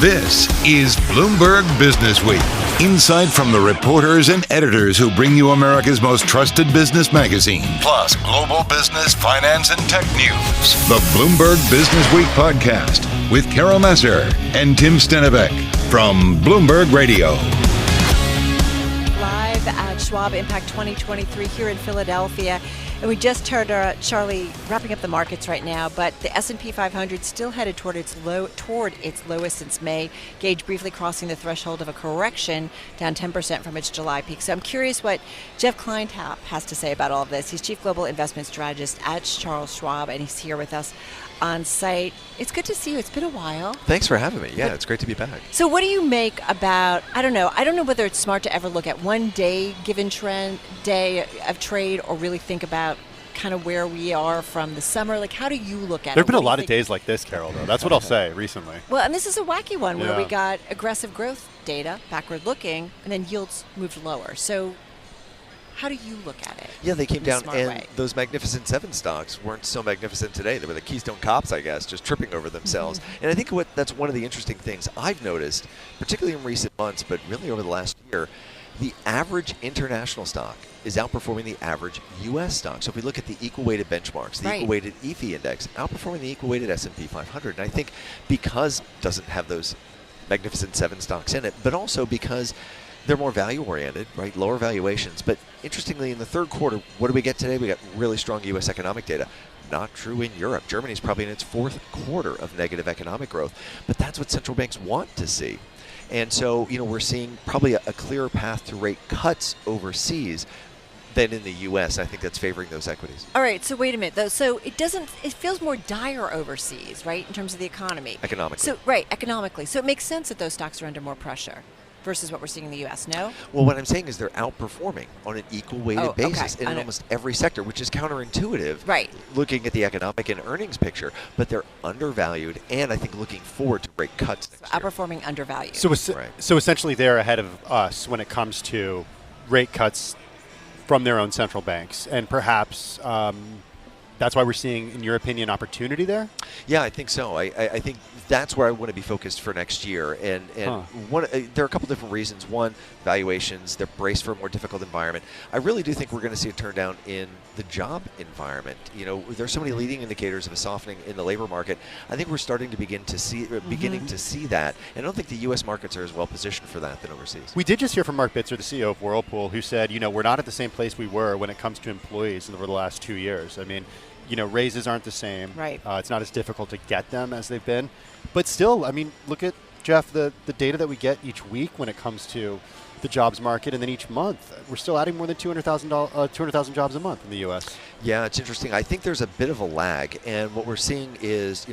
This is Bloomberg Businessweek. Insight from the reporters and editors who bring you America's most trusted business magazine, plus global business, finance, and tech news. The Bloomberg Businessweek podcast with Carol Massar and Tim Stenovec from Bloomberg Radio. Live at Schwab Impact 2023 here in Philadelphia. And we just heard Charlie wrapping up the markets right now, but the S&P 500 still headed toward its lowest since May. Gauge briefly crossing the threshold of a correction, down 10% from its July peak. So I'm curious what Jeff Kleintop has to say about all of this. He's Chief Global Investment Strategist at Charles Schwab, and he's here with us on site. It's good to see you. It's been a while. Thanks for having me. Yeah, it's great to be back. So what do you make about, I don't know whether it's smart to ever look at one day given day of trade or really think about kind of where we are from the summer. Like, how do you look at it? There have been a lot of days like this, Carol, though. That's what I'll say recently. Well, and this is a wacky one where we got aggressive growth data, backward looking, and then yields moved lower. So how do you look at it? Yeah, they came down, and way? Those Magnificent Seven stocks weren't so magnificent today. They were the Keystone Cops, I guess, just tripping over themselves. Mm-hmm. And I think that's one of the interesting things I've noticed, particularly in recent months, but really over the last year. The average international stock is outperforming the average U.S. stock. So if we look at the equal-weighted benchmarks, the equal-weighted EFI index, outperforming the equal-weighted S&P 500. And I think because it doesn't have those Magnificent Seven stocks in it, but also because they're more value-oriented, right? Lower valuations. But interestingly, in the third quarter, what do we get today? We got really strong U.S. economic data. Not true in Europe. Germany's probably in its fourth quarter of negative economic growth. But that's what central banks want to see. And so, we're seeing probably a clearer path to rate cuts overseas than in the U.S. I think that's favoring those equities. All right, so wait a minute, though. So it feels more dire overseas, right, in terms of the economy. Economically. Economically. So it makes sense that those stocks are under more pressure versus what we're seeing in the U.S., no? Well, what I'm saying is they're outperforming on an equal-weighted basis in almost every sector, which is counterintuitive, looking at the economic and earnings picture, but they're undervalued and I think looking forward to rate cuts next year. Outperforming undervalued. So essentially they're ahead of us when it comes to rate cuts from their own central banks, and perhaps that's why we're seeing, in your opinion, opportunity there? Yeah, I think so. I think that's where I want to be focused for next year. And there are a couple different reasons. One, valuations. They're braced for a more difficult environment. I really do think we're going to see a turn down in the job environment. There's so many leading indicators of a softening in the labor market. I think we're starting to beginning to see that. And I don't think the U.S. markets are as well positioned for that than overseas. We did just hear from Mark Bitzer, the CEO of Whirlpool, who said, we're not at the same place we were when it comes to employees over the last 2 years. I mean, raises aren't the same. Right. It's not as difficult to get them as they've been. But still, I mean, look at, Jeff, the data that we get each week when it comes to the jobs market, and then each month. We're still adding more than 200,000 jobs a month in the U.S. Yeah, it's interesting. I think there's a bit of a lag, and what we're seeing is,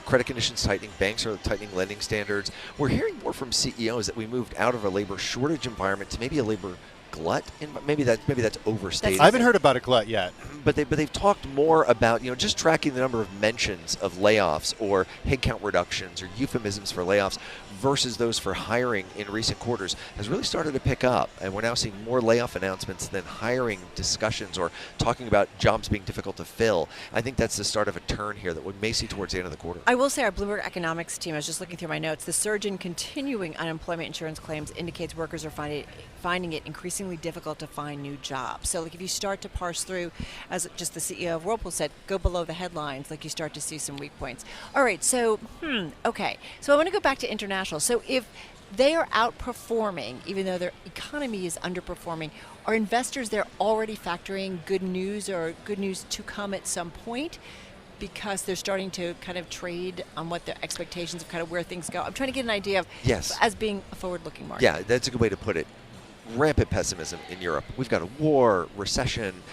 credit conditions tightening, banks are tightening lending standards. We're hearing more from CEOs that we moved out of a labor shortage environment to maybe a labor glut. Maybe that's overstated. I haven't heard about a glut yet. But they've talked more about just tracking the number of mentions of layoffs or headcount reductions or euphemisms for layoffs versus those for hiring in recent quarters has really started to pick up, and we're now seeing more layoff announcements than hiring discussions or talking about jobs being difficult to fill. I think that's the start of a turn here that we may see towards the end of the quarter. I will say our Bloomberg economics team, I was just looking through my notes, the surge in continuing unemployment insurance claims indicates workers are finding it increasingly difficult to find new jobs. So if you start to parse through, as just the CEO of Whirlpool said, go below the headlines, you start to see some weak points. All right, so, okay. So I want to go back to international. So if they are outperforming, even though their economy is underperforming, are investors there already factoring good news or good news to come at some point? Because they're starting to kind of trade on what their expectations of kind of where things go. I'm trying to get an idea of as being a forward-looking market. Yeah, that's a good way to put it. Rampant pessimism in Europe. We've got a war, recession,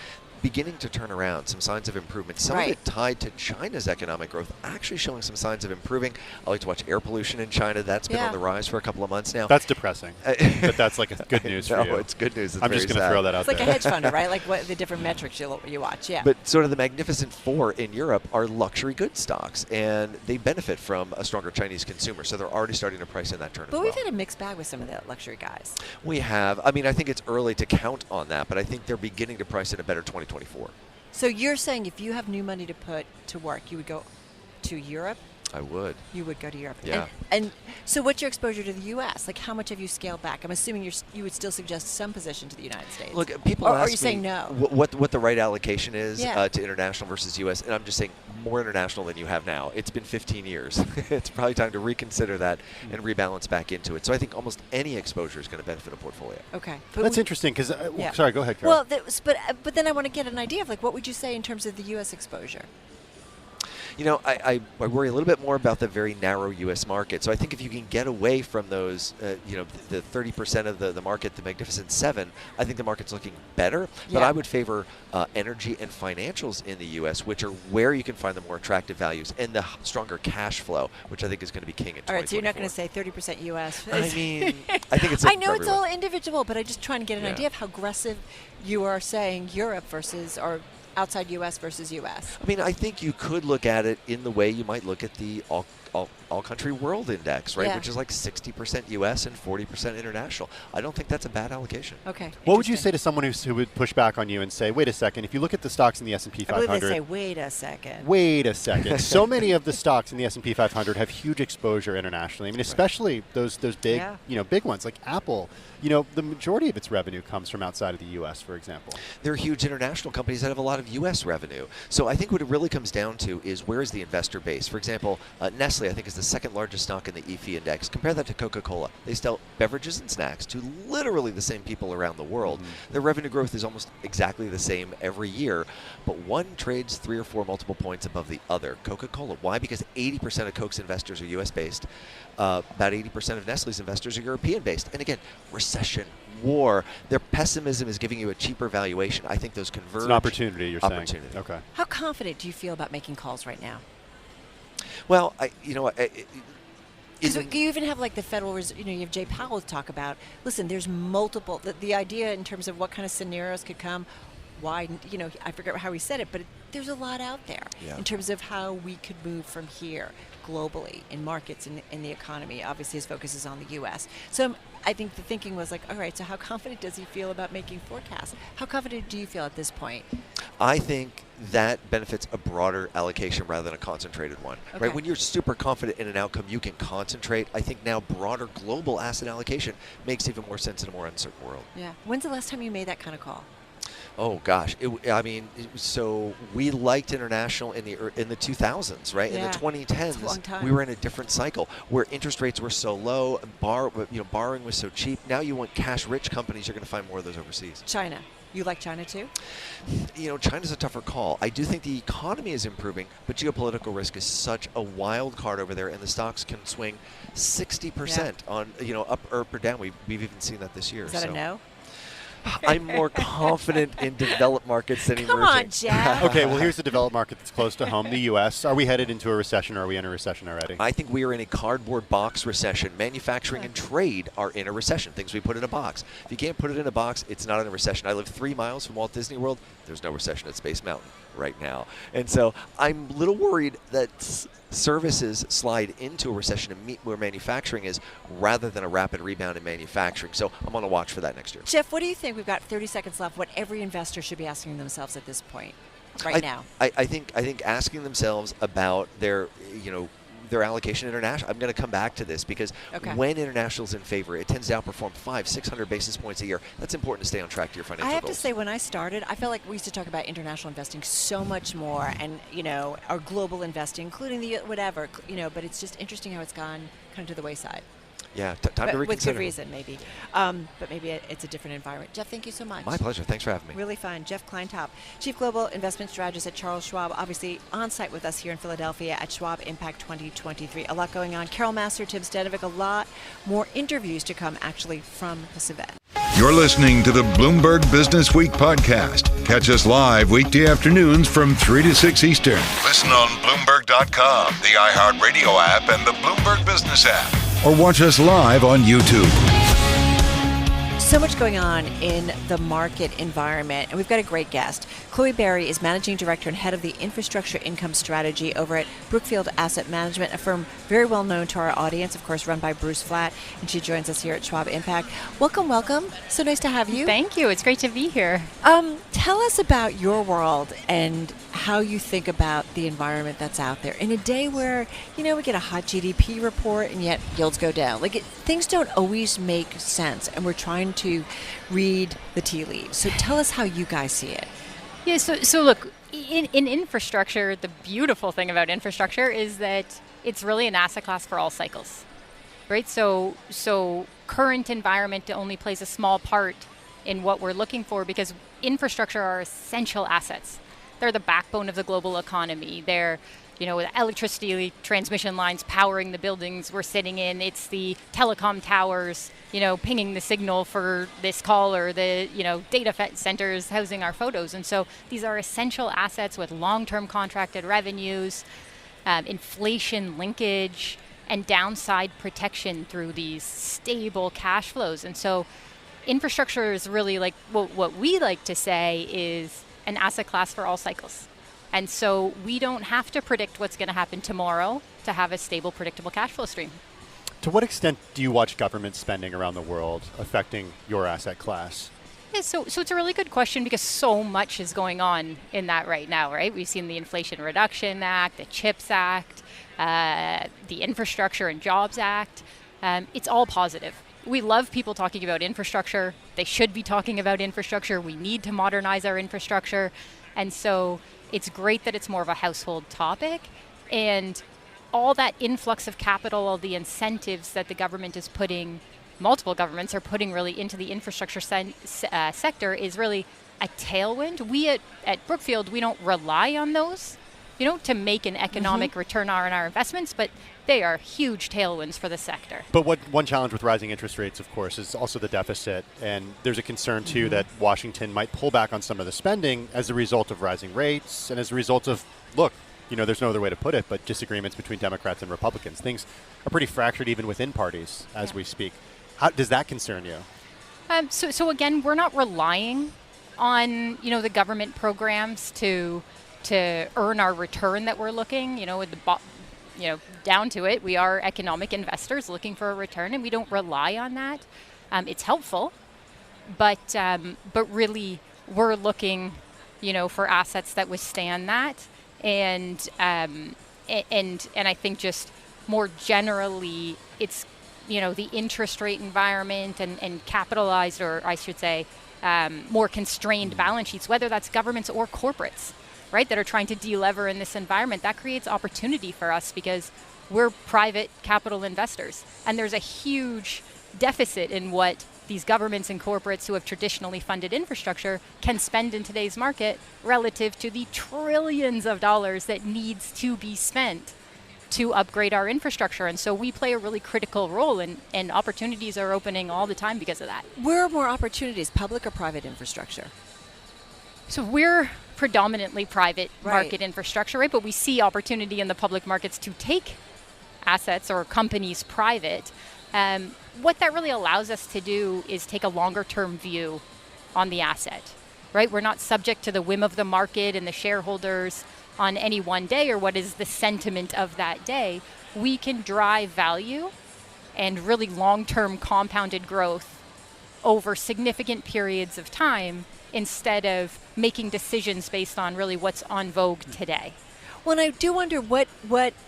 beginning to turn around, some signs of improvement. Some of it tied to China's economic growth, actually showing some signs of improving. I like to watch air pollution in China. That's been on the rise for a couple of months now. That's depressing, but that's like a good news for you. No, it's good news. I'm just going to throw that out there. It's like a hedge fund, right? Like what the different metrics you watch, yeah. But sort of the Magnificent Four in Europe are luxury goods stocks, and they benefit from a stronger Chinese consumer, so they're already starting to price in that turn as well. But we've had a mixed bag with some of the luxury guys. We have. I mean, I think it's early to count on that, but I think they're beginning to price in a better 2024. So you're saying if you have new money to put to work, you would go to Europe? I would. You would go to Europe. Yeah. And so what's your exposure to the U.S.? Like, how much have you scaled back? I'm assuming you would still suggest some position to the United States. Look, people or ask are you saying me no? what the right allocation is Yeah. to international versus U.S., and I'm just saying more international than you have now. It's been 15 years. It's probably time to reconsider that and rebalance back into it. So I think almost any exposure is going to benefit a portfolio. Okay. That's interesting because, sorry, go ahead, Carol. Well, but then I want to get an idea of, like, what would you say in terms of the U.S. exposure? You know, I worry a little bit more about the very narrow U.S. market. So I think if you can get away from those, the 30% of the market, the Magnificent Seven, I think the market's looking better. Yeah. But I would favor energy and financials in the U.S., which are where you can find the more attractive values and the stronger cash flow, which I think is going to be king in 2024. All right, so you're not going to say 30% U.S. I mean, I think it's I know for it's everyone. all individual, but I'm just trying to get an idea of how aggressive you are saying Europe versus, or outside U.S. versus U.S. I mean, I think you could look at it in the way you might look at the all country world index, right? Yeah. Which is like 60% U.S. and 40% international. I don't think that's a bad allocation. Okay. What would you say to someone who would push back on you and say, wait a second, if you look at the stocks in the S&P 500... I believe they say, wait a second. Wait a second. So many of the stocks in the S&P 500 have huge exposure internationally. I mean, especially those big, big ones like Apple. You know, the majority of its revenue comes from outside of the U.S., for example. There are huge international companies that have a lot of U.S. revenue. So I think what it really comes down to is where is the investor base? For example, Nestle, I think, is the second largest stock in the EFI index. Compare that to Coca-Cola. They sell beverages and snacks to literally the same people around the world. Their revenue growth is almost exactly the same every year, but one trades 3 or 4 multiple points above the other. Coca-Cola. Why? Because 80% of Coke's investors are U.S.-based. About 80% of Nestle's investors are European-based. And again, recession, war, their pessimism is giving you a cheaper valuation. I think those converge. It's an opportunity, you're saying. Okay. How confident do you feel about making calls right now? Well, Because you even have like the Federal Reserve, you have Jay Powell talk about, listen, there's multiple, the idea in terms of what kind of scenarios could come, why, I forget how he said it, but there's a lot out there in terms of how we could move from here globally in markets and in the economy. Obviously, his focus is on the U.S. So I think the thinking was like, all right, so how confident does he feel about making forecasts? How confident do you feel at this point? I think that benefits a broader allocation rather than a concentrated one. Okay. Right? When you're super confident in an outcome, you can concentrate. I think now broader global asset allocation makes even more sense in a more uncertain world. Yeah. When's the last time you made that kind of call? Oh gosh, so we liked international in the 2000s, right? Yeah. In the 2010s, It's a long time. we were in a different cycle where interest rates were so low, borrowing was so cheap. Now you want cash-rich companies. You're going to find more of those overseas. China. You like China too? China's a tougher call. I do think the economy is improving, but geopolitical risk is such a wild card over there, and the stocks can swing 60% on up or down. We've even seen that this year. Is that a no? I'm more confident in developed markets than emerging. Come on, Jeff. Okay, well, here's the developed market that's close to home, the U.S. Are we headed into a recession, or are we in a recession already? I think we are in a cardboard box recession. Manufacturing and trade are in a recession, things we put in a box. If you can't put it in a box, it's not in a recession. I live 3 miles from Walt Disney World. There's no recession at Space Mountain right now. And so I'm a little worried that services slide into a recession and meet where manufacturing is rather than a rapid rebound in manufacturing. So I'm on a watch for that next year. Jeff, what do you think? We've got 30 seconds left. What every investor should be asking themselves at this point, now? I think asking themselves about their allocation international. I'm going to come back to this because when international is in favor, it tends to outperform 500-600 basis points a year. That's important to stay on track to your financial goals. I have to say, when I started, I felt like we used to talk about international investing so much more, and our global investing, including the whatever, but it's just interesting how it's gone kind of to the wayside. Yeah, time to reconsider. With good reason, maybe. But maybe it's a different environment. Jeff, thank you so much. My pleasure. Thanks for having me. Really fun. Jeff Kleintop, Chief Global Investment Strategist at Charles Schwab, obviously on site with us here in Philadelphia at Schwab Impact 2023. A lot going on. Carol Massar, Tim Stenovec, a lot more interviews to come actually from this event. You're listening to the Bloomberg Businessweek podcast. Catch us live weekday afternoons from 3 to 6 Eastern. Listen on Bloomberg.com, the iHeartRadio app, and the Bloomberg Business app. Or watch us live on YouTube. So much going on in the market environment, and we've got a great guest. Chloe Berry is Managing Director and Head of the Infrastructure Income Strategy over at Brookfield Asset Management, a firm very well known to our audience, of course, run by Bruce Flatt, and she joins us here at Schwab Impact. Welcome. So nice to have you. Thank you. It's great to be here. Tell us about your world and how you think about the environment that's out there in a day where, we get a hot GDP report and yet yields go down. Things don't always make sense, and we're trying to read the tea leaves. So tell us how you guys see it. Yeah, so look, in infrastructure, the beautiful thing about infrastructure is that it's really an asset class for all cycles, right? So current environment only plays a small part in what we're looking for, because infrastructure are essential assets. They're the backbone of the global economy. They're, the electricity transmission lines powering the buildings we're sitting in. It's the telecom towers, pinging the signal for this call, or the, data centers housing our photos. And so these are essential assets with long-term contracted revenues, inflation linkage, and downside protection through these stable cash flows. And so infrastructure is really what we like to say is an asset class for all cycles. And so we don't have to predict what's going to happen tomorrow to have a stable, predictable cash flow stream. To what extent do you watch government spending around the world affecting your asset class? Yeah, so it's a really good question, because so much is going on in that right now, right? We've seen the Inflation Reduction Act, the CHIPS Act, the Infrastructure and Jobs Act. It's all positive. We love people talking about infrastructure. They should be talking about infrastructure. We need to modernize our infrastructure. And so it's great that it's more of a household topic. And all that influx of capital, all the incentives that the government is putting, multiple governments are putting really into the infrastructure sector, is really a tailwind. We at Brookfield, we don't rely on those, to make an economic return on our investments, but they are huge tailwinds for the sector. But one challenge with rising interest rates, of course, is also the deficit. And there's a concern, too, that Washington might pull back on some of the spending as a result of rising rates and as a result of, there's no other way to put it, but disagreements between Democrats and Republicans. Things are pretty fractured even within parties as we speak. How does that concern you? So again, we're not relying on, the government programs to earn our return that we're looking, down to it. We are economic investors looking for a return, and we don't rely on that. It's helpful, but really we're looking, for assets that withstand that, and I think just more generally, it's the interest rate environment and capitalized, or I should say, more constrained balance sheets, whether that's governments or corporates, right, that are trying to delever in this environment. That creates opportunity for us because we're private capital investors. And there's a huge deficit in what these governments and corporates who have traditionally funded infrastructure can spend in today's market relative to the trillions of dollars that needs to be spent to upgrade our infrastructure. And so we play a really critical role, and opportunities are opening all the time because of that. Where are more opportunities, public or private infrastructure? So we're predominantly private market infrastructure, right? But we see opportunity in the public markets to take assets or companies private. What that really allows us to do is take a longer term view on the asset, right? We're not subject to the whim of the market and the shareholders on any one day, or what is the sentiment of that day. We can drive value and really long-term compounded growth over significant periods of time, instead of making decisions based on really what's on vogue today. Well, and I do wonder what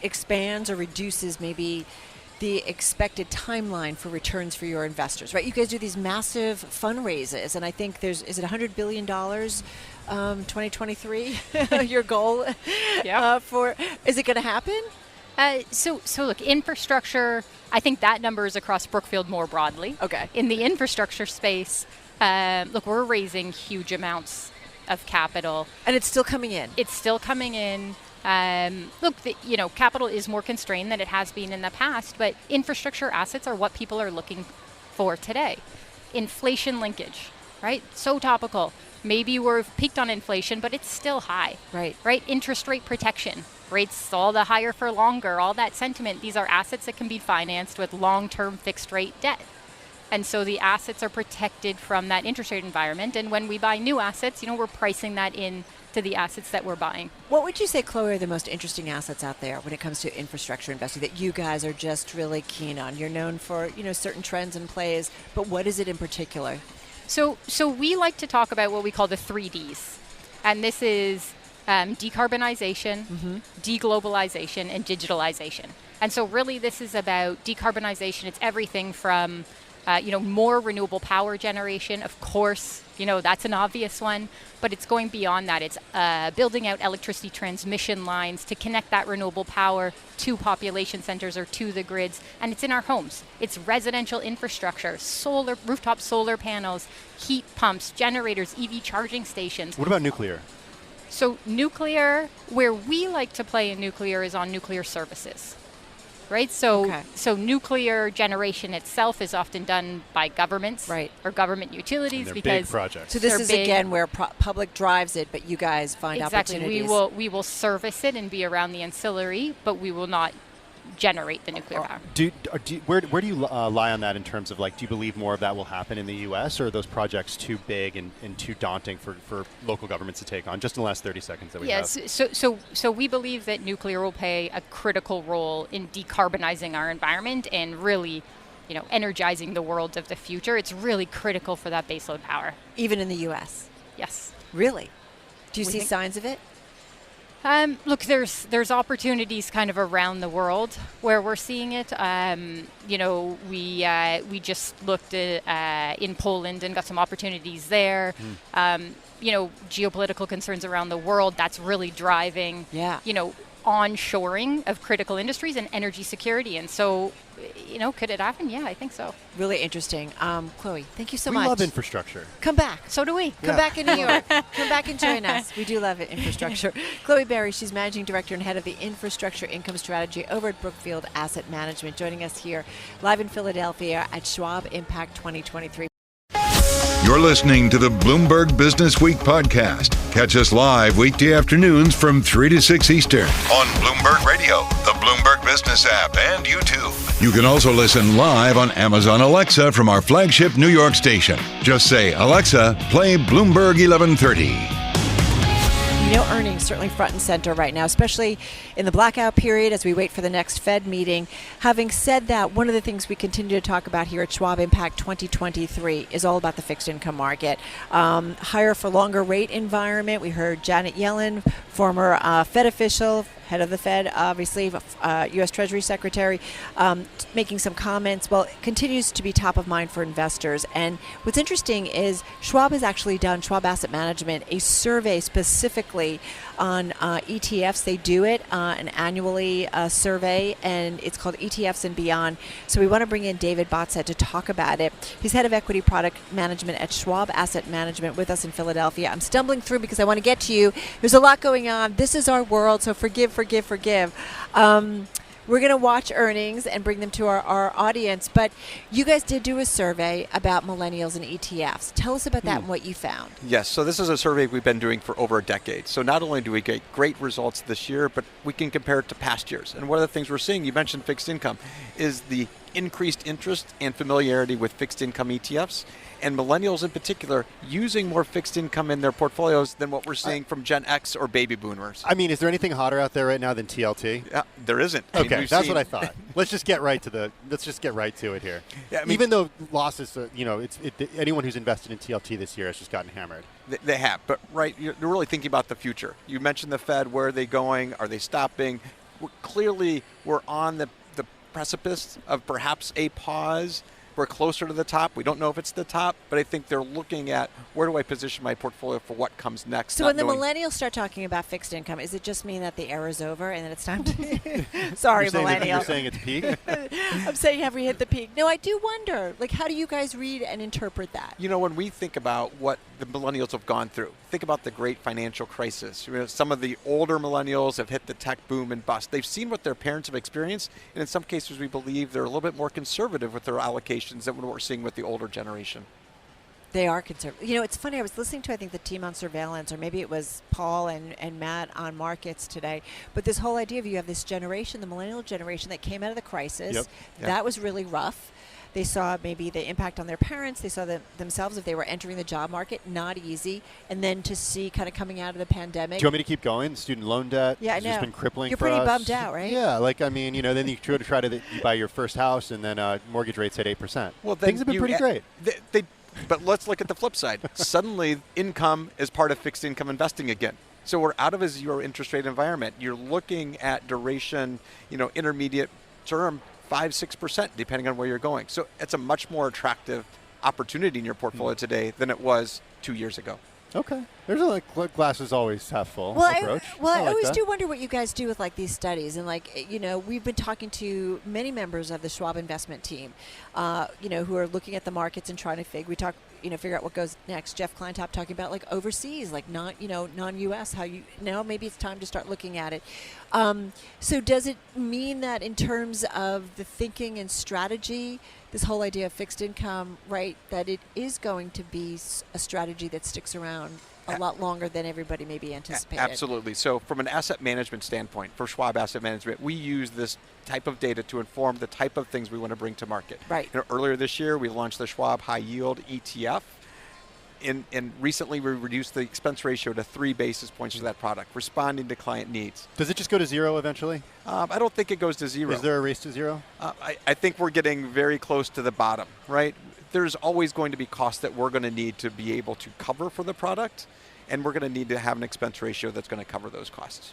expands or reduces maybe the expected timeline for returns for your investors, right? You guys do these massive fundraisers, and I think is it $100 billion, 2023, your goal? Is it going to happen? So look, infrastructure, I think that number is across Brookfield more broadly. Okay. In the infrastructure space, look, we're raising huge amounts of capital. And it's still coming in. It's still coming in. Look, capital is more constrained than it has been in the past, but infrastructure assets are what people are looking for today. Inflation linkage, right? So topical. Maybe we've peaked on inflation, but it's still high. Right. Right? Interest rate protection. Rates all the higher for longer, all that sentiment. These are assets that can be financed with long-term fixed rate debt. And so the assets are protected from that interest rate environment. And when we buy new assets, we're pricing that in to the assets that we're buying. What would you say, Chloe, are the most interesting assets out there when it comes to infrastructure investing that you guys are just really keen on? You're known for, certain trends and plays, but what is it in particular? So we like to talk about what we call the 3 Ds. And this is decarbonization, deglobalization, and digitalization. And so really this is about decarbonization. It's everything from more renewable power generation. Of course, that's an obvious one, but it's going beyond that. It's building out electricity transmission lines to connect that renewable power to population centers or to the grids, and it's in our homes. It's residential infrastructure, solar, rooftop solar panels, heat pumps, generators, EV charging stations. What about nuclear? So nuclear, where we like to play in nuclear is on nuclear services. Right, so nuclear generation itself is often done by governments, or government utilities, and because big projects. So this is again where public drives it, but you guys find opportunities. We will service it and be around the ancillary, but we will not generate the nuclear power. Where do you lie on that in terms of do you believe more of that will happen in the U.S. or are those projects too big and too daunting for local governments to take on? Just in the last 30 seconds that we have. So we believe that nuclear will play a critical role in decarbonizing our environment and really, energizing the world of the future. It's really critical for that baseload power. Even in the U.S.? Yes. Really? Do you see signs of it? Look, there's opportunities kind of around the world where we're seeing it. We just looked at in Poland and got some opportunities there. Geopolitical concerns around the world, that's really driving, onshoring of critical industries and energy security. And so, could it happen? Yeah, I think so. Really interesting. Chloe, thank you so we much. We love infrastructure. Come back. So do we. Come back in New York. Come back and join us. We do love it, infrastructure. Chloe Berry, she's Managing Director and Head of the Infrastructure Income Strategy over at Brookfield Asset Management, joining us here live in Philadelphia at Schwab Impact 2023. You're listening to the Bloomberg Businessweek podcast. Catch us live weekday afternoons from 3 to 6 Eastern on Bloomberg Radio, the Bloomberg Business app, and YouTube. You can also listen live on Amazon Alexa from our flagship New York station. Just say, Alexa, play Bloomberg 1130. Earnings certainly front and center right now, especially in the blackout period as we wait for the next Fed meeting. Having said that, one of the things we continue to talk about here at Schwab Impact 2023 is all about the fixed income market. Higher for longer rate environment. We heard Janet Yellen, former Fed official, head of the Fed, obviously, U.S. Treasury Secretary, making some comments. Well, it continues to be top of mind for investors. And what's interesting is Schwab has actually done, Schwab Asset Management, a survey specifically on ETFs. They do it an annually survey, and it's called ETFs and Beyond. So we want to bring in David Botset to talk about it. He's head of equity product management at Schwab Asset Management with us in Philadelphia. I'm stumbling through because I want to get to you. There's a lot going on. This is our world, so forgive. We're going to watch earnings and bring them to our audience, but you guys did do a survey about millennials and ETFs. Tell us about that and what you found. Yes, so this is a survey we've been doing for over a decade. So not only do we get great results this year, but we can compare it to past years. And one of the things we're seeing, you mentioned fixed income, is the increased interest and familiarity with fixed income ETFs. And millennials in particular using more fixed income in their portfolios than what we're seeing from Gen X or baby boomers. I mean, is there anything hotter out there right now than TLT? There isn't. Okay, that's what I thought. Let's just get right to it here. Yeah, even though losses, anyone who's invested in TLT this year has just gotten hammered. They have, but you're really thinking about the future. You mentioned the Fed. Where are they going? Are they stopping? We're on the precipice of perhaps a pause. We're closer to the top. We don't know if it's the top, but I think they're looking at where do I position my portfolio for what comes next. So when the millennials start talking about fixed income, is it just mean that the era is over and that it's time to... Sorry, millennials. You're saying it's peak? I'm saying have we hit the peak? No, I do wonder. How do you guys read and interpret that? When we think about what the millennials have gone through, think about the great financial crisis. Some of the older millennials have hit the tech boom and bust. They've seen what their parents have experienced, and in some cases we believe they're a little bit more conservative with their allocations than what we're seeing with the older generation. They are conservative. It's funny, I was listening to, I think, the team on surveillance, or maybe it was Paul and Matt on markets today, but this whole idea of you have this generation, the millennial generation that came out of the crisis. Yep. That was really rough. They saw maybe the impact on their parents. They saw themselves if they were entering the job market, not easy. And then to see kind of coming out of the pandemic. Do you want me to keep going? Student loan debt has just been crippling for us. You're pretty bummed out, right? Yeah, then you try to buy your first house and then mortgage rates at 8%. Well, things have been pretty great. But let's look at the flip side. Suddenly, income is part of fixed income investing again. So we're out of a zero interest rate environment. You're looking at duration, intermediate term, 5-6%, depending on where you're going. So it's a much more attractive opportunity in your portfolio today than it was 2 years ago. Okay. There's a glass is always half full approach. I like always that. do wonder what you guys do with these studies, and we've been talking to many members of the Schwab investment team, who are looking at the markets and trying to figure out what goes next. Jeff Kleintop talking about overseas, non-U.S. Maybe it's time to start looking at it. So does it mean that in terms of the thinking and strategy, this whole idea of fixed income, right, that it is going to be a strategy that sticks around a lot longer than everybody maybe anticipated? Absolutely. So from an asset management standpoint, for Schwab Asset Management, we use this type of data to inform the type of things we want to bring to market. Right. Earlier this year, we launched the Schwab High Yield ETF. And recently, we reduced the expense ratio to 3 basis points for that product, responding to client needs. Does it just go to zero eventually? I don't think it goes to zero. Is there a race to zero? I think we're getting very close to the bottom, right? There's always going to be costs that we're going to need to be able to cover for the product, and we're going to need to have an expense ratio that's going to cover those costs.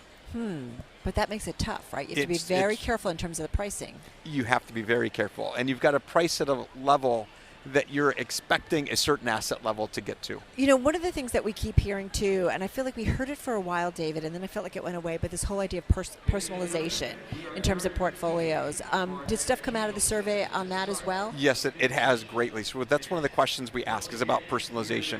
But that makes it tough, right? You have to be very careful in terms of the pricing. You have to be very careful, and you've got to price at a level that you're expecting a certain asset level to get to. One of the things that we keep hearing too, and I feel like we heard it for a while, David, and then I felt like it went away, but this whole idea of personalization in terms of portfolios. Did stuff come out of the survey on that as well? Yes, it has greatly. So that's one of the questions we ask is about personalization.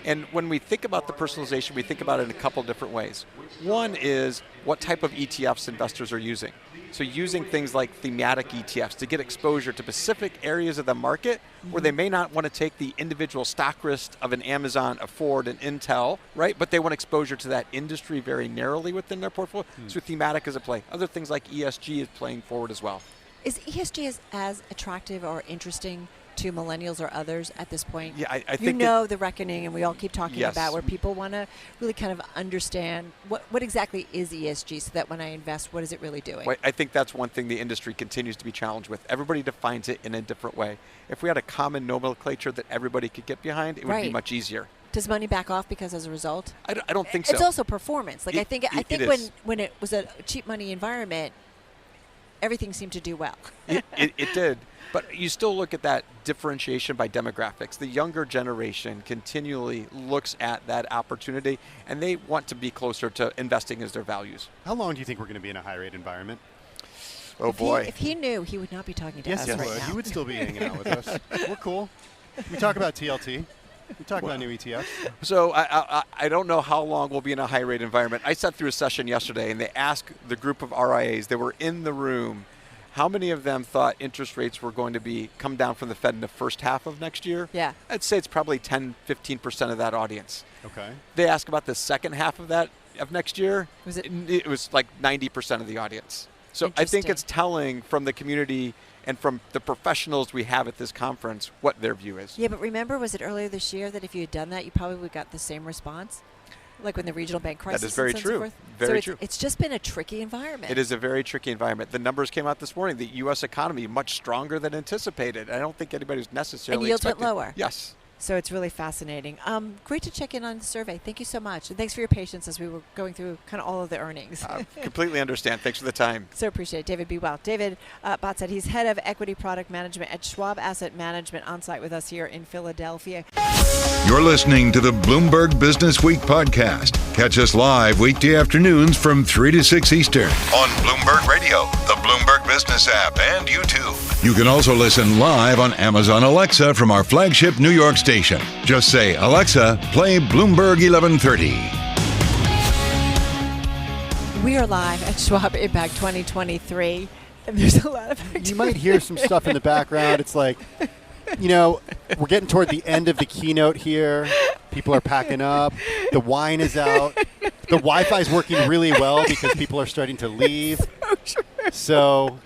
And when we think about the personalization, we think about it in a couple different ways. One is what type of ETFs investors are using. So using things like thematic ETFs to get exposure to specific areas of the market where they may not want to take the individual stock risk of an Amazon, a Ford, an Intel, right? But they want exposure to that industry very narrowly within their portfolio. So thematic is a play. Other things like ESG is playing forward as well. Is ESG as attractive or interesting to millennials or others at this point? Yeah, I think the reckoning, and we all keep talking Yes. about where people want to really kind of understand what exactly is ESG, so that when I invest, what is it really doing? Well, I think that's one thing the industry continues to be challenged with. Everybody defines it in a different way. If we had a common nomenclature that everybody could get behind, it would be much easier. Does money back off because as a result? I don't think so. It's also performance. I think is. when it was a cheap money environment, everything seemed to do well. It did. But you still look at that differentiation by demographics. The younger generation continually looks at that opportunity, and they want to be closer to investing as their values. How long do you think we're going to be in a high rate environment? Oh, boy. If he knew, he would not be talking to us Yes, right he would. now. He would still be hanging out with us. We're cool. We talk about TLT. We talk about new ETFs. So I don't know how long we'll be in a high rate environment. I sat through a session yesterday, and they asked the group of RIAs that were in the room, how many of them thought interest rates were going to come down from the Fed in the first half of next year? Yeah. I'd say it's probably 10-15% of that audience. Okay. They asked about the second half of next year. It was like 90% of the audience. So I think it's telling from the community and from the professionals we have at this conference what their view is. Yeah, but remember, was it earlier this year that if you had done that, you probably would have got the same response? Like when the regional bank crisis. That is very and so true. forth? Very so true. It's just been a tricky environment. It is a very tricky environment. The numbers came out this morning. The U.S. economy much stronger than anticipated. I don't think anybody was necessarily and yields expecting. went lower. Yes. So it's really fascinating. Great to check in on the survey. Thank you so much. And thanks for your patience as we were going through kind of all of the earnings. Completely understand. Thanks for the time. So appreciate it. David, be well. David Botset, he's head of equity product management at Schwab Asset Management, on site with us here in Philadelphia. You're listening to the Bloomberg Businessweek podcast. Catch us live weekday afternoons from 3 to 6 Eastern on Bloomberg Radio, the Bloomberg Business app, and YouTube. You can also listen live on Amazon Alexa from our flagship New York station. Just say, Alexa, play Bloomberg 1130. We are live at Schwab Impact 2023, and there's a lot of activity. You might hear some stuff in the background. It's like, we're getting toward the end of the keynote here. People are packing up. The wine is out. The Wi-Fi is working really well because people are starting to leave. So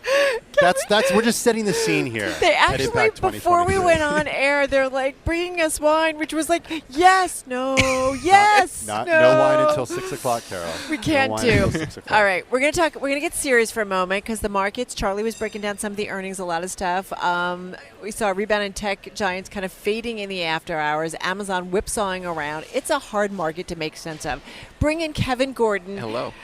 That's we're just setting the scene here. They at actually, Impact before we 2023. went on air, they're like bringing us wine, which was like, yes, no, yes, no no. wine until 6 o'clock, Carol. We can't no wine do. until 6 o'clock. All right, we're gonna get serious for a moment because the markets. Charlie was breaking down some of the earnings, a lot of stuff. We saw a rebound in tech giants kind of fading in the after hours. Amazon whipsawing around. It's a hard market to make sense of. Bring in Kevin Gordon.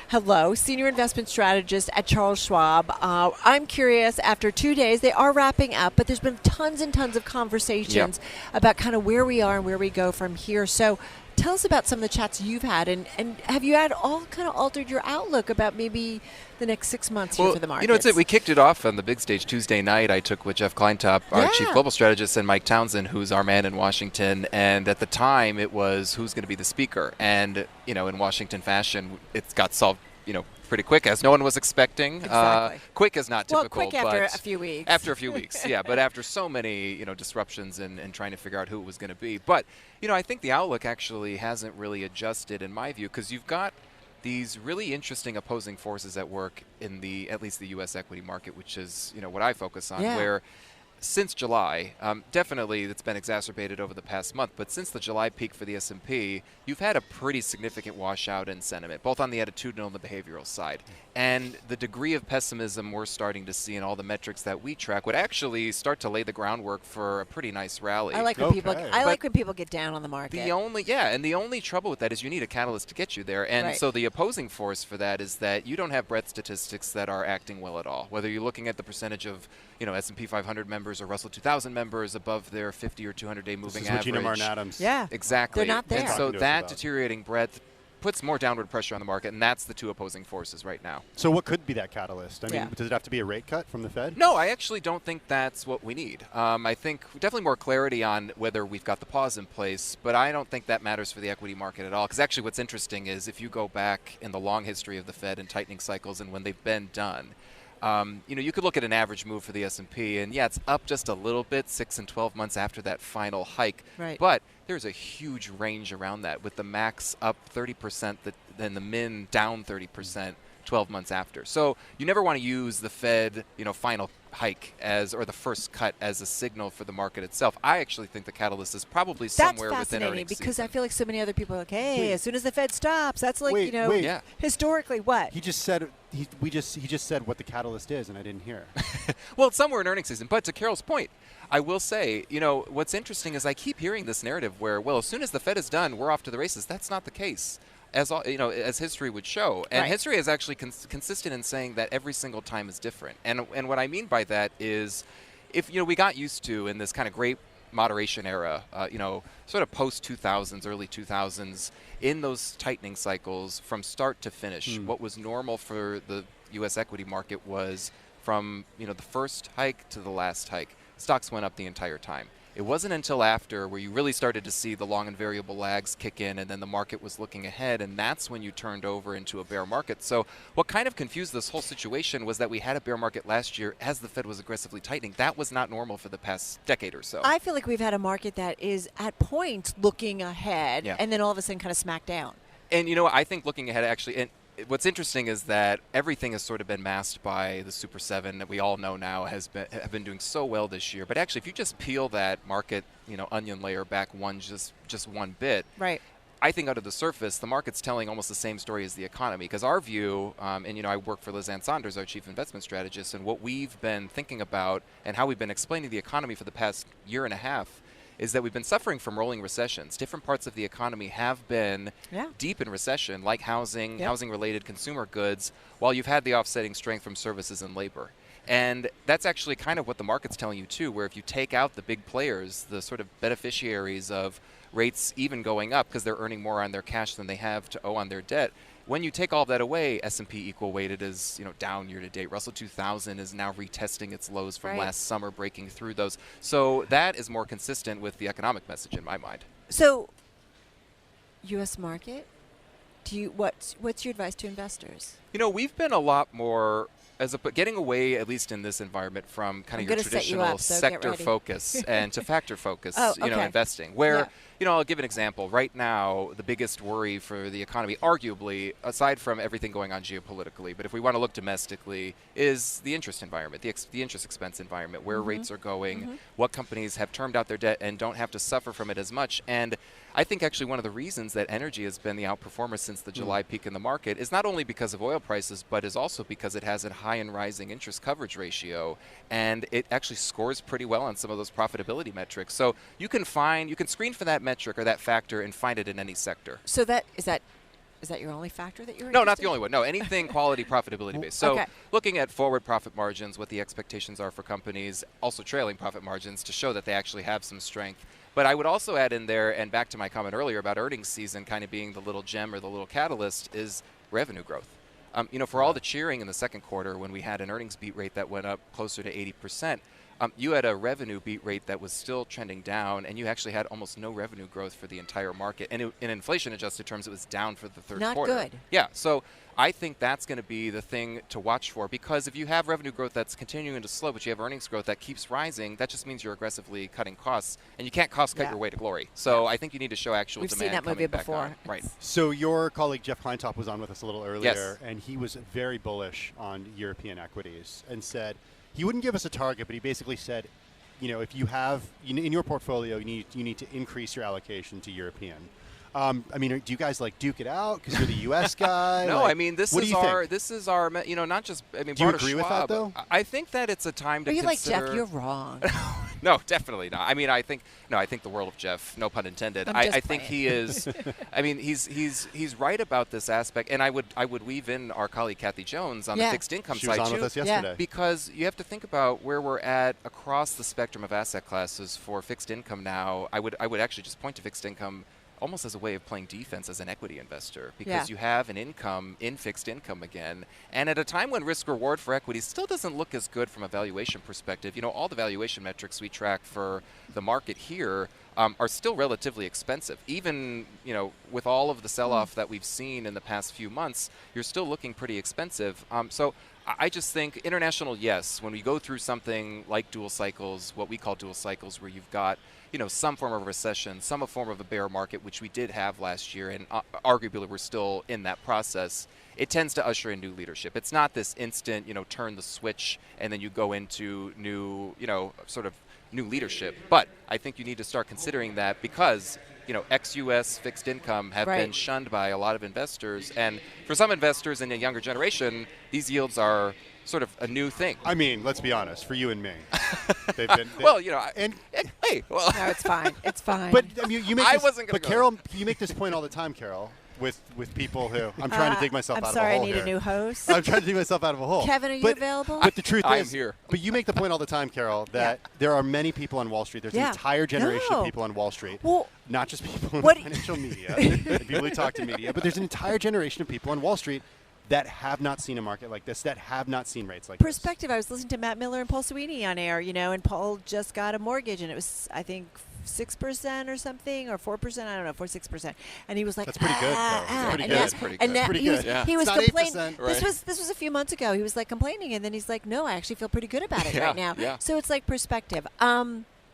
Hello, senior investment strategist at Charles Schwab. I'm curious. After 2 days, they are wrapping up, but there's been tons and tons of conversations about kind of where we are and where we go from here. So tell us about some of the chats you've had, and have you had all kind of altered your outlook about maybe the next 6 months here for the markets? You know, it's it. We kicked it off on the big stage Tuesday night. I took with Jeff Kleintop, our chief global strategist, and Mike Townsend, who's our man in Washington. And at the time, it was who's going to be the speaker. And, you know, in Washington fashion, it's got solved, you know, pretty quick, as no one was expecting. Exactly. Quick is not typical. Well, quick after a few weeks. After a few weeks, yeah. But after so many, you know, disruptions and trying to figure out who it was going to be. But, you know, I think the outlook actually hasn't really adjusted, in my view, because you've got these really interesting opposing forces at work in at least the U.S. equity market, which is, you know, what I focus on, where since July, definitely it's been exacerbated over the past month, but since the July peak for the S&P, you've had a pretty significant washout in sentiment, both on the attitudinal and the behavioral side. And the degree of pessimism we're starting to see in all the metrics that we track would actually start to lay the groundwork for a pretty nice rally. I like when people get down on the market. The only trouble with that is you need a catalyst to get you there. And so the opposing force for that is that you don't have breadth statistics that are acting well at all. Whether you're looking at the percentage of, you know, S&P 500 members or Russell 2000 members above their 50 or 200-day moving average. Regina Martin Adams. Yeah, exactly. They're not there. And so that deteriorating breadth puts more downward pressure on the market, and that's the two opposing forces right now. So what could be that catalyst? I mean, does it have to be a rate cut from the Fed? No, I actually don't think that's what we need. I think definitely more clarity on whether we've got the pause in place, but I don't think that matters for the equity market at all. Because actually what's interesting is if you go back in the long history of the Fed and tightening cycles and when they've been done, you know, you could look at an average move for the S&P, and it's up just a little bit 6 and 12 months after that final hike. Right. But there's a huge range around that, with the max up 30%, then the min down 30% 12 months after. So you never want to use the Fed, you know, final hike or the first cut as a signal for the market itself. I actually think the catalyst is probably somewhere within earnings because season. I feel like so many other people are like, hey, as soon as the Fed stops, that's like, historically what? He just said he just said what the catalyst is, and I didn't hear. Well, it's somewhere in earnings season. But to Carol's point, I will say, you know, what's interesting is I keep hearing this narrative where, well, as soon as the Fed is done, we're off to the races. That's not the case, as history would show. And history is actually consistent in saying that every single time is different. And what I mean by that is, if, you know, we got used to in this kind of great moderation era, you know, sort of post-2000s, early 2000s, in those tightening cycles from start to finish, what was normal for the U.S. equity market was from, you know, the first hike to the last hike, stocks went up the entire time. It wasn't until after where you really started to see the long and variable lags kick in, and then the market was looking ahead, and that's when you turned over into a bear market. So what kind of confused this whole situation was that we had a bear market last year as the Fed was aggressively tightening. That was not normal for the past decade or so. I feel like we've had a market that is at points looking ahead, and then all of a sudden kind of smacked down. And, you know, I think looking ahead actually, and what's interesting is that everything has sort of been masked by the Super 7 that we all know now have been doing so well this year. But actually, if you just peel that market, you know, onion layer back just one bit, right, I think under the surface, the market's telling almost the same story as the economy. Because our view, and, you know, I work for Liz Ann Saunders, our chief investment strategist, and what we've been thinking about and how we've been explaining the economy for the past year and a half is that we've been suffering from rolling recessions. Different parts of the economy have been deep in recession, like housing, housing-related consumer goods, while you've had the offsetting strength from services and labor. And that's actually kind of what the market's telling you, too, where if you take out the big players, the sort of beneficiaries of rates even going up because they're earning more on their cash than they have to owe on their debt, when you take all that away, S&P equal weighted is, you know, down year to date. Russell 2000 is now retesting its lows from last summer, breaking through those. So that is more consistent with the economic message in my mind. So, U.S. market, what's your advice to investors? You know, we've been a lot more getting away, at least in this environment, from kind of your traditional sector focus and to factor focus, you know, investing, where I'll give an example. Right now, the biggest worry for the economy, arguably, aside from everything going on geopolitically, but if we want to look domestically, is the interest environment, the interest expense environment, where rates are going, what companies have termed out their debt and don't have to suffer from it as much. And I think actually one of the reasons that energy has been the outperformer since the July peak in the market is not only because of oil prices, but is also because it has a high and rising interest coverage ratio, and it actually scores pretty well on some of those profitability metrics. So you can screen for that metric or that factor and find it in any sector. So is that your only factor that you're No, not the only one. No, anything quality profitability based. So Okay. looking at forward profit margins, what the expectations are for companies, also trailing profit margins to show that they actually have some strength. But I would also add in there, and back to my comment earlier about earnings season kind of being the little gem or the little catalyst, is revenue growth. For all the cheering in the second quarter when we had an earnings beat rate that went up closer to 80%, you had a revenue beat rate that was still trending down, and you actually had almost no revenue growth for the entire market. And in inflation-adjusted terms, it was down for the third quarter. Not good. Yeah, so I think that's going to be the thing to watch for, because if you have revenue growth that's continuing to slow, but you have earnings growth that keeps rising, that just means you're aggressively cutting costs, and you can't cost cut your way to glory. So I think you need to show actual We've demand seen that movie coming back before. on. Right. So your colleague Jeff Kleintop was on with us a little earlier, Yes. and he was very bullish on European equities and said he wouldn't give us a target, but he basically said, if you have in your portfolio, you need to increase your allocation to European. Do you guys duke it out because you're the U.S. guy? No, this is our, not just, Do you broader agree Schwab, with that, though? I think that it's a time to Are you consider. like, Jeff, you're wrong. No, definitely not. I think the world of Jeff, no pun intended. I think he is, he's right about this aspect, and I would weave in our colleague Kathy Jones on the fixed income she side was on too. with us yesterday. Because you have to think about where we're at across the spectrum of asset classes for fixed income now. I would actually just point to fixed income almost as a way of playing defense as an equity investor, because you have an income in fixed income again, and at a time when risk reward for equities still doesn't look as good from a valuation perspective. All the valuation metrics we track for the market here are still relatively expensive. Even with all of the sell-off that we've seen in the past few months, you're still looking pretty expensive. So I just think international, yes, when we go through something like dual cycles, what we call dual cycles, where you've got some form of recession, some form of a bear market, which we did have last year, and arguably we're still in that process, it tends to usher in new leadership. It's not this instant, turn the switch and then you go into new, sort of new leadership. But I think you need to start considering that, because ex-US fixed income have been shunned by a lot of investors, and for some investors in the younger generation, these yields are sort of a new thing. Let's be honest, for you and me. Hey, well, no, it's fine. It's fine. But you make I this, wasn't gonna but go Carol, you make this point all the time, Carol, with people who I'm trying to dig myself I'm out sorry, of a hole I need here. a new host. I'm trying to dig myself out of a hole. Kevin, are you available? But the truth I'm is, here. But you make the point all the time, Carol, that there are many people on Wall Street. There's an entire generation of people on Wall Street. Well, not just people in the financial media, and people who talk to media, but there's an entire generation of people on Wall Street that have not seen a market like this, that have not seen rates like Perspective. this. I was listening to Matt Miller and Paul Sweeney on air, and Paul just got a mortgage, and it was, I think, 6% or something, or 4%, I don't know, 4-6%, and he was like, "That's pretty good, though. That's pretty good. That's pretty good. And that, Pretty he was, good. he was It's not complaining. 8%, right. This was a few months ago. He was like complaining, and then he's like, "No, I actually feel pretty good about it right now." Yeah. So it's like perspective.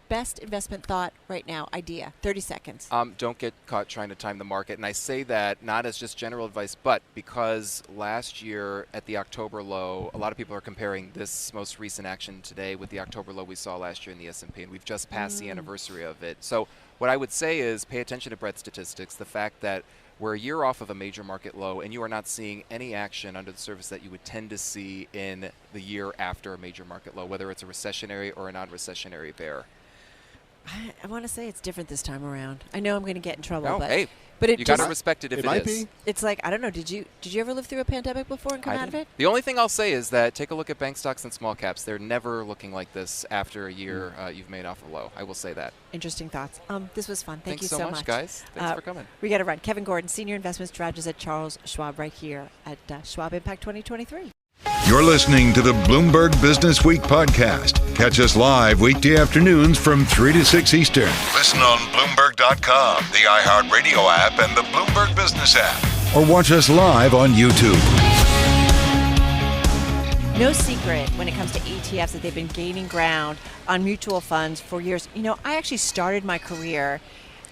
Best investment thought right now, idea, 30 seconds. Don't get caught trying to time the market. And I say that not as just general advice, but because last year at the October low, a lot of people are comparing this most recent action today with the October low we saw last year in the S&P, and we've just passed the anniversary of it. So what I would say is pay attention to Brett's statistics, the fact that we're a year off of a major market low, and you are not seeing any action under the surface that you would tend to see in the year after a major market low, whether it's a recessionary or a non-recessionary bear. I want to say it's different this time around. I know I'm going to get in trouble, No, but hey, but it you got just, to respect it if It it might is. be. it's like, I don't know. Did you ever live through a pandemic before and come I out of did. it? The only thing I'll say is that take a look at bank stocks and small caps. They're never looking like this after a year you've made off a low. I will say that. Interesting thoughts. This was fun. Thank Thanks you so much, guys. Thanks for coming. We got to run. Kevin Gordon, Senior Investment Strategist at Charles Schwab, right here at Schwab Impact 2023. You're listening to the Bloomberg Businessweek podcast. Catch us live weekday afternoons from 3 to 6 Eastern. Listen on Bloomberg.com, the iHeartRadio app, and the Bloomberg Business app. Or watch us live on YouTube. No secret when it comes to ETFs that they've been gaining ground on mutual funds for years. I actually started my career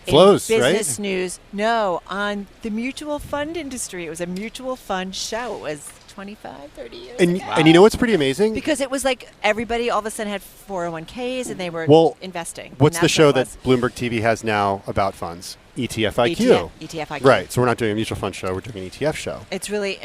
Flows, in right? business news. No, on the mutual fund industry. It was a mutual fund show. It was 25, 30 years ago. And you know what's pretty amazing? Because it was like everybody all of a sudden had 401ks and they were Well, investing. What's And the that's show what that it Bloomberg TV has now about funds? ETF IQ. ETF IQ. Right. So we're not doing a mutual fund show. We're doing an ETF show. It's really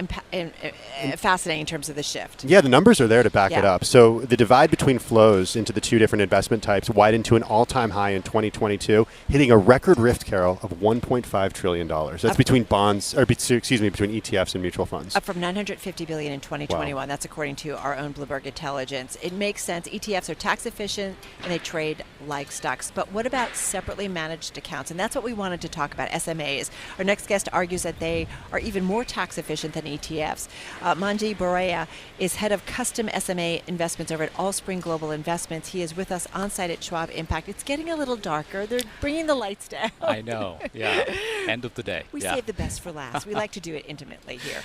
fascinating in terms of the shift. Yeah, the numbers are there to back it Yeah. up. So the divide between flows into the two different investment types widened to an all-time high in 2022, hitting a record rift, Carol, of $1.5 trillion. That's between bonds, or between ETFs and mutual funds. Up from $950 billion in 2021. Wow. That's according to our own Bloomberg Intelligence. It makes sense. ETFs are tax efficient and they trade like stocks. But what about separately managed accounts? And that's what we wanted to talk about, SMAs. Our next guest argues that they are even more tax efficient than ETFs. Manju Boraiah is head of Custom SMA Investments over at Allspring Global Investments. He is with us on site at Schwab Impact. It's getting a little darker. They're bringing the lights down. I know. Yeah. End of the day. We yeah. save the best for last. We like to do it intimately here.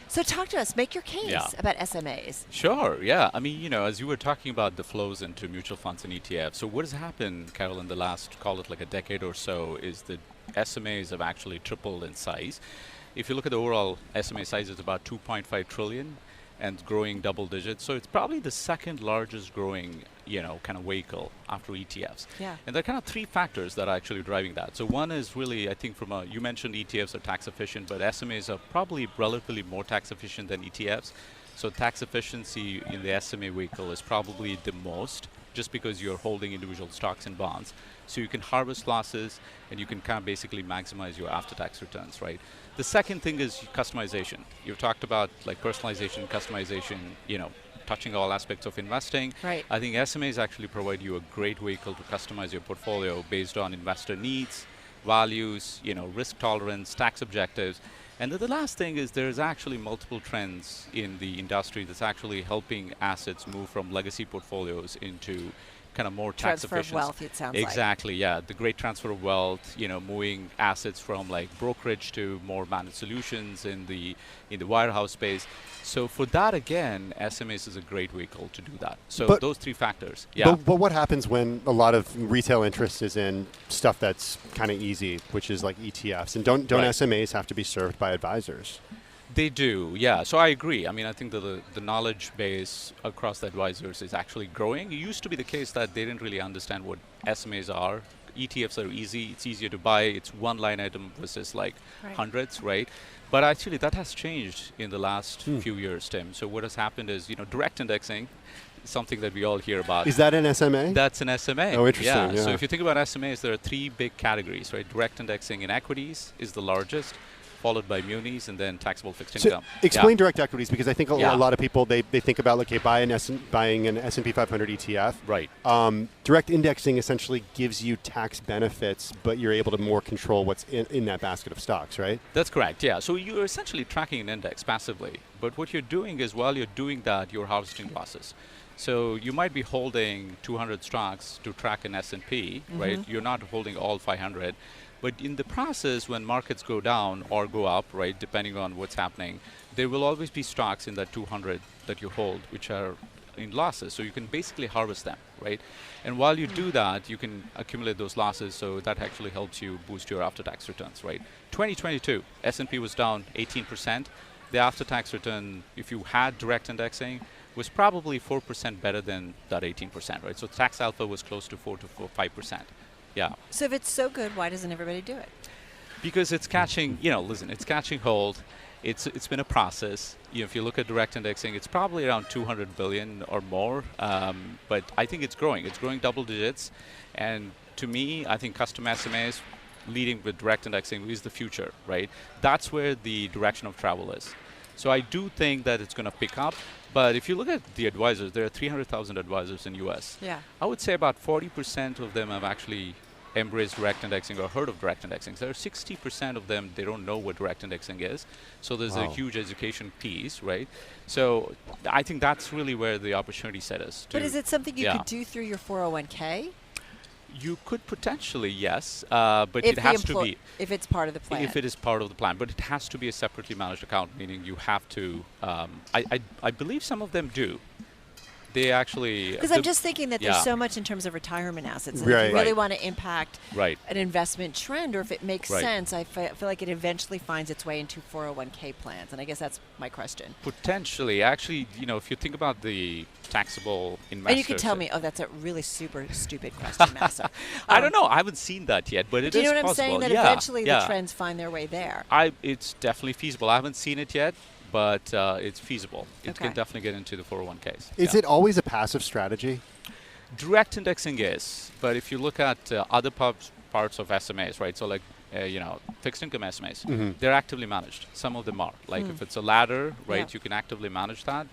So talk to us. Make your case about SMAs. Sure. Yeah. I mean, as you were talking about the flows into mutual funds and ETFs, so what has happened, Carol, in the last, call it like a decade or so, is that SMAs have actually tripled in size. If you look at the overall SMA size, it's about 2.5 trillion and growing double digits. So it's probably the second largest growing, kind of vehicle after ETFs. Yeah. And there are kind of three factors that are actually driving that. So one is really, I think you mentioned ETFs are tax efficient, but SMAs are probably relatively more tax efficient than ETFs. So tax efficiency in the SMA vehicle is probably the most, just because you're holding individual stocks and bonds. So you can harvest losses and you can kind of basically maximize your after-tax returns, right? The second thing is customization. You've talked about like personalization, customization, touching all aspects of investing. Right. I think SMAs actually provide you a great vehicle to customize your portfolio based on investor needs, values, risk tolerance, tax objectives. And then the last thing is there's actually multiple trends in the industry that's actually helping assets move from legacy portfolios into kind of more tax Transfer efficient. of wealth, it sounds like. Exactly, yeah. The great transfer of wealth, moving assets from like brokerage to more managed solutions in the wirehouse space. So for that, again, SMAs is a great vehicle to do that. So those three factors. Yeah. But what happens when a lot of retail interest is in stuff that's kind of easy, which is like ETFs? And don't Right. SMAs have to be served by advisors? They do, yeah. So I agree. I mean, I think the knowledge base across the advisors is actually growing. It used to be the case that they didn't really understand what SMAs are. ETFs are easy. It's easier to buy. It's one line item versus like hundreds, right? But actually, that has changed in the last few years, Tim. So what has happened is, direct indexing, something that we all hear about. Is that an SMA? That's an SMA. Oh, interesting. Yeah. So if you think about SMAs, there are three big categories, right? Direct indexing in equities is the largest, followed by munis, and then taxable fixed income. Explain direct equities, because I think a Yeah. lot of people, they think about, like, buying an S&P 500 ETF. Right. Direct indexing essentially gives you tax benefits, but you're able to more control what's in that basket of stocks, right? That's correct, yeah. So you're essentially tracking an index passively. But what you're doing is, while you're doing that, you're harvesting losses. So you might be holding 200 stocks to track an S&P, right? You're not holding all 500. But in the process, when markets go down or go up, right, depending on what's happening, there will always be stocks in that 200 that you hold, which are in losses. So you can basically harvest them, right? And while you do that, you can accumulate those losses. So that actually helps you boost your after-tax returns, right? 2022, S&P was down 18%. The after-tax return, if you had direct indexing, was probably 4% better than that 18%, right? So tax alpha was close to 4 to 5%. Yeah. So if it's so good, why doesn't everybody do it? Because it's catching, it's catching hold. It's been a process. If you look at direct indexing, it's probably around 200 billion or more. But I think it's growing. It's growing double digits. And to me, I think custom SMAs leading with direct indexing is the future, right? That's where the direction of travel is. So I do think that it's going to pick up. But if you look at the advisors, there are 300,000 advisors in U.S. Yeah. I would say about 40% of them have actually embraced direct indexing or heard of direct indexing. So there are 60% of them, they don't know what direct indexing is. So there's a huge education piece, right? So I think that's really where the opportunity set is. But is it something you could do through your 401k? You could potentially, yes, but it has to be. If it's part of the plan. If it is part of the plan, but it has to be a separately managed account, meaning you have to, I believe some of them do. They actually Because I'm just thinking that there's yeah. so much in terms of retirement assets. And Right. if you really Right. want to impact Right. an investment trend, or if it makes Right. sense, I feel like it eventually finds its way into 401k plans. And I guess that's my question. Potentially, actually, if you think about the taxable investors. And you can tell me, oh, that's a really super stupid question, Massar. I don't know. I haven't seen that yet, but it is Do you know what possible. I'm saying? That yeah, eventually yeah. the trends find their way there. It's definitely feasible. I haven't seen it yet, but it's feasible. It Okay. can definitely get into the 401ks. Is Yeah. it always a passive strategy? Direct indexing is, but if you look at other parts of SMAs, right? So like, fixed income SMAs, they're actively managed. Some of them are. Like if it's a ladder, right, Yeah. you can actively manage that.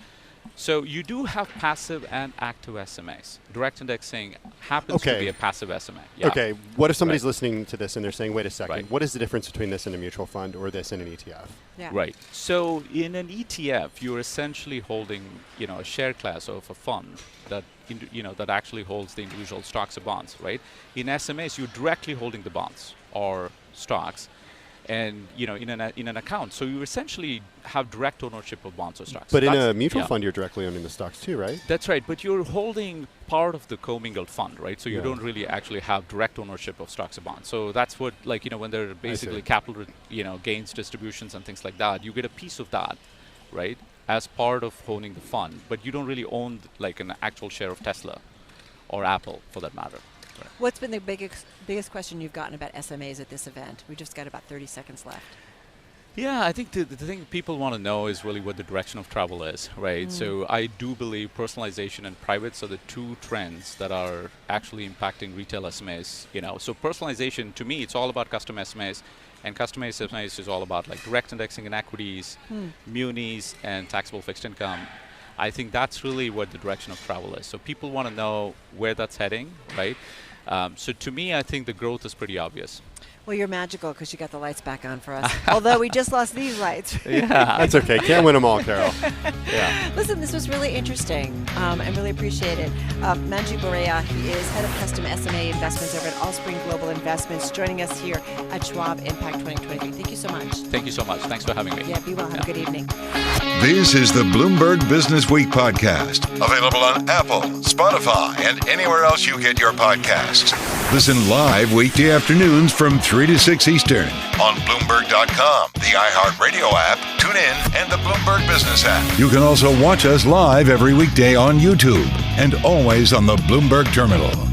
So you do have passive and active SMAs. Direct indexing happens to Okay. be a passive SMA. Yeah. Okay, what if somebody's Right. listening to this and they're saying, wait a second, Right. what is the difference between this and a mutual fund or this and an ETF? Yeah. Right. So in an ETF, you're essentially holding, a share class of a fund that, that actually holds the individual stocks or bonds, right? In SMAs, you're directly holding the bonds or stocks, and in an account. So you essentially have direct ownership of bonds or stocks. But in That's- a mutual yeah. fund, you're directly owning the stocks too, right? That's right, but you're holding part of the commingled fund, right? So you Yeah. don't really actually have direct ownership of stocks or bonds. So that's what, when there are basically capital, gains distributions and things like that, you get a piece of that, right, as part of owning the fund. But you don't really own like an actual share of Tesla or Apple, for that matter. What's been the biggest question you've gotten about SMAs at this event? We've just got about 30 seconds left. Yeah, I think the thing people want to know is really what the direction of travel is, right? So I do believe personalization and privates are the two trends that are actually impacting retail SMAs. So personalization, to me, it's all about custom SMAs, and custom SMAs is all about like direct indexing in equities, munis, and taxable fixed income. I think that's really what the direction of travel is. So people want to know where that's heading, right? So to me, I think the growth is pretty obvious. Well, you're magical because you got the lights back on for us. Although we just lost these lights. Yeah. That's okay. Can't win them all, Carol. Yeah. Listen, this was really interesting. I really appreciate it. Manju Boraiah, he is head of Custom SMA Investments over at Allspring Global Investments, joining us here at Schwab Impact 2023. Thank you so much. Thank you so much. Thanks for having me. Yeah, be well. Have a good evening. This is the Bloomberg Businessweek podcast, available on Apple, Spotify, and anywhere else you get your podcasts. Listen live weekday afternoons from 3 to 6 Eastern on Bloomberg.com, the iHeartRadio app, TuneIn, and the Bloomberg Business app. You can also watch us live every weekday on YouTube and always on the Bloomberg Terminal.